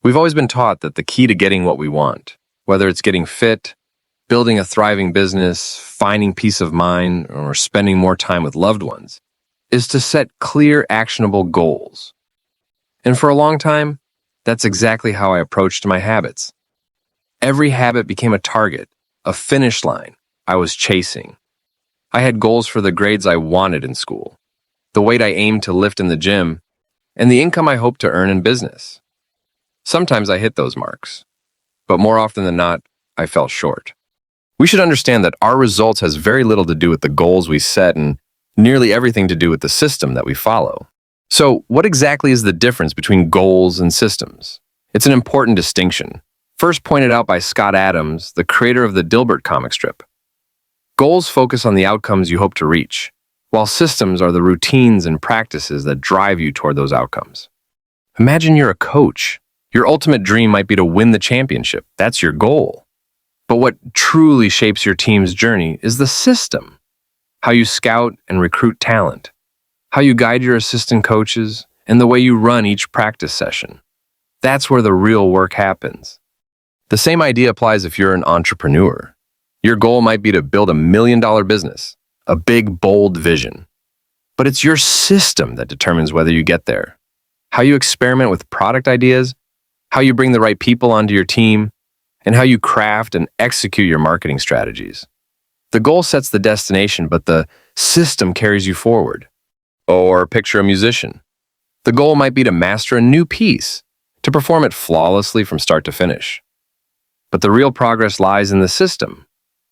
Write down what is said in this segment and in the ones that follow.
We've always been taught that the key to getting what we want, whether it's getting fit, building a thriving business, finding peace of mind, or spending more time with loved ones, is to set clear, actionable goals. And for a long time, that's exactly how I approached my habits. Every habit became a target, a finish line I was chasing. I had goals for the grades I wanted in school, the weight I aimed to lift in the gym, and the income I hoped to earn in business. Sometimes I hit those marks, but more often than not, I fell short. We should understand that our results has very little to do with the goals we set and nearly everything to do with the system that we follow. So, what exactly is the difference between goals and systems? It's an important distinction, first pointed out by Scott Adams, the creator of the Dilbert comic strip. Goals focus on the outcomes you hope to reach, while systems are the routines and practices that drive you toward those outcomes. Imagine you're a coach. Your ultimate dream might be to win the championship. That's your goal. But what truly shapes your team's journey is the system. How you scout and recruit talent, how you guide your assistant coaches, and the way you run each practice session. That's where the real work happens. The same idea applies if you're an entrepreneur. Your goal might be to build $1 million business, a big, bold vision. But it's your system that determines whether you get there. How you experiment with product ideas, how you bring the right people onto your team, and how you craft and execute your marketing strategies. The goal sets the destination, but the system carries you forward. Or picture a musician. The goal might be to master a new piece, to perform it flawlessly from start to finish. But the real progress lies in the system.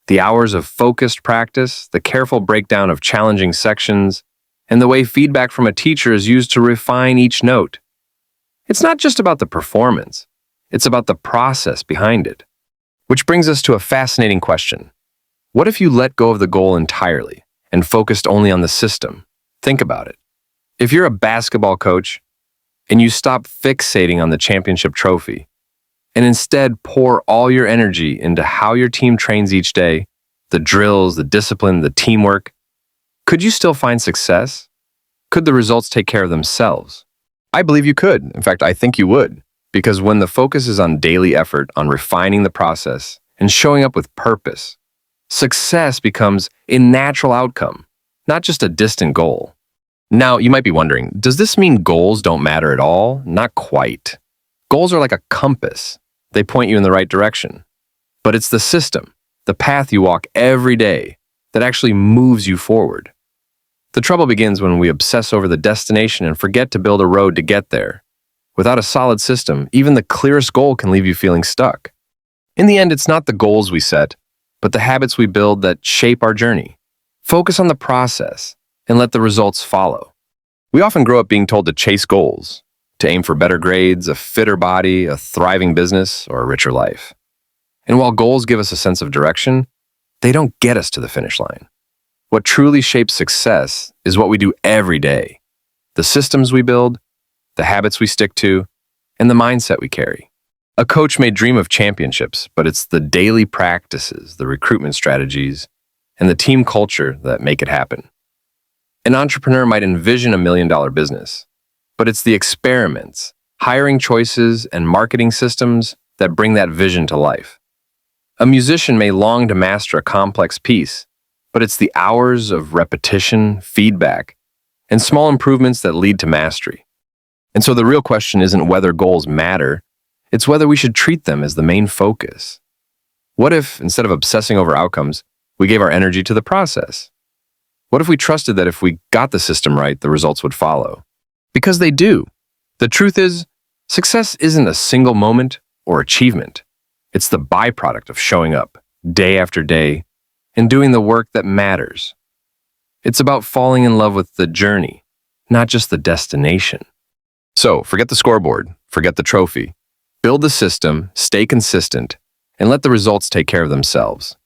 The hours of focused practice, the careful breakdown of challenging sections, and the way feedback from a teacher is used to refine each note. It's not just about the performance, it's about the process behind it. Which brings us to a fascinating question. What if you let go of the goal entirely and focused only on the system? Think about it. If you're a basketball coach and you stop fixating on the championship trophy and instead pour all your energy into how your team trains each day, the drills, the discipline, the teamwork, could you still find success? Could the results take care of themselves? I believe you could. In fact, I think you would. Because when the focus is on daily effort, on refining the process, and showing up with purpose, success becomes a natural outcome, not just a distant goal. Now, you might be wondering, does this mean goals don't matter at all? Not quite. Goals are like a compass. They point you in the right direction. But it's the system, the path you walk every day, that actually moves you forward. The trouble begins when we obsess over the destination and forget to build a road to get there. Without a solid system, even the clearest goal can leave you feeling stuck. In the end, it's not the goals we set, but the habits we build that shape our journey. Focus on the process and let the results follow. We often grow up being told to chase goals, to aim for better grades, a fitter body, a thriving business, or a richer life. And while goals give us a sense of direction, they don't get us to the finish line. What truly shapes success is what we do every day. The systems we build, the habits we stick to, and the mindset we carry. A coach may dream of championships, but it's the daily practices, the recruitment strategies, and the team culture that make it happen. An entrepreneur might envision $1 million business, but it's the experiments, hiring choices, and marketing systems that bring that vision to life. A musician may long to master a complex piece, but it's the hours of repetition, feedback, and small improvements that lead to mastery. And so the real question isn't whether goals matter, it's whether we should treat them as the main focus. What if, instead of obsessing over outcomes, we gave our energy to the process? What if we trusted that if we got the system right, the results would follow? Because they do. The truth is, success isn't a single moment or achievement. It's the byproduct of showing up, day after day, and doing the work that matters. It's about falling in love with the journey, not just the destination. So, forget the scoreboard, forget the trophy. Build the system, stay consistent, and let the results take care of themselves.